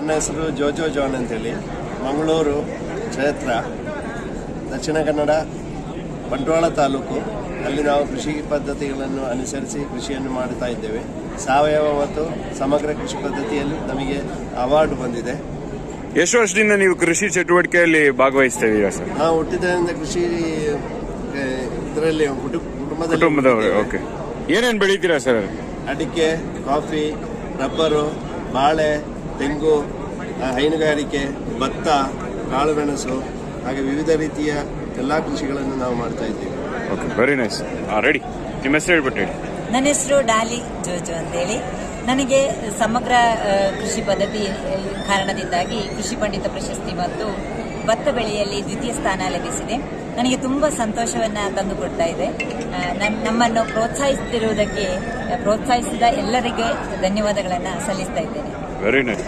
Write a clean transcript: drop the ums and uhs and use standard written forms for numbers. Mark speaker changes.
Speaker 1: ನನ್ನ ಹೆಸರು ಜೋಜೋ ಜಾನ್ ಅಂತೇಳಿ, ಮಂಗಳೂರು ಕ್ಷೇತ್ರ, ದಕ್ಷಿಣ ಕನ್ನಡ, ಬಂಟ್ವಾಳ ತಾಲೂಕು. ಅಲ್ಲಿ ನಾವು ಕೃಷಿ ಪದ್ಧತಿಗಳನ್ನು ಅನುಸರಿಸಿ ಕೃಷಿಯನ್ನು ಮಾಡುತ್ತಾ ಇದ್ದೇವೆ. ಸಾವಯವ ಮತ್ತು ಸಮಗ್ರ ಕೃಷಿ ಪದ್ಧತಿಯಲ್ಲಿ ನಮಗೆ ಅವಾರ್ಡ್ ಬಂದಿದೆ.
Speaker 2: ಎಷ್ಟು ವರ್ಷದಿಂದ ನೀವು ಕೃಷಿ ಚಟುವಟಿಕೆಯಲ್ಲಿ ಭಾಗವಹಿಸ್ತಾ ಇದ್ದೀರಾ ಸರ್?
Speaker 1: ನಾವು ಹುಟ್ಟಿದ್ದರಿಂದ ಕೃಷಿ ಇದರಲ್ಲಿ
Speaker 2: ಕುಟುಂಬದವರು. ಓಕೆ, ಏನೇನು ಬೆಳೀತೀರಾ ಸರ್?
Speaker 1: ಅಡಿಕೆ, ಕಾಫಿ, ರಬ್ಬರು, ಬಾಳೆ, ತೆಂಗು, ಹೈನುಗಾರಿಕೆ, ಭತ್ತ, ಕಾಳುಮೆಣಸು, ಹಾಗೆ ವಿವಿಧ ರೀತಿಯ ಎಲ್ಲ ಕೃಷಿಗಳನ್ನು ನಾವು ಮಾಡ್ತಾ ಇದ್ದೀವಿ.
Speaker 2: Okay, very nice. ರೆಡಿ, ನಿಮ್ಮ ಹೆಸರು ಹೇಳ್ಬಿಟ್ಟು ಹೇಳಿ.
Speaker 3: ನನ್ನ ಹೆಸರು ಡಾಲಿ ಜೋಜೋ ಅಂತೇಳಿ. ನನಗೆ ಸಮಗ್ರ ಕೃಷಿ ಪದ್ಧತಿ ಕಾರಣದಿಂದಾಗಿ ಕೃಷಿ ಪಂಡಿತ ಪ್ರಶಸ್ತಿ ಮತ್ತು ಭತ್ತ ಬೆಳೆಯಲ್ಲಿ ದ್ವಿತೀಯ ಸ್ಥಾನ ಲಭಿಸಿದೆ. ನನಗೆ ತುಂಬ ಸಂತೋಷವನ್ನು ತಂದುಕೊಡ್ತಾ ಇದೆ. ನಮ್ಮನ್ನು ಪ್ರೋತ್ಸಾಹಿಸಿದ ಎಲ್ಲರಿಗೆ ಧನ್ಯವಾದಗಳನ್ನು ಸಲ್ಲಿಸ್ತಾ ಇದ್ದೇನೆ.
Speaker 2: Very nice.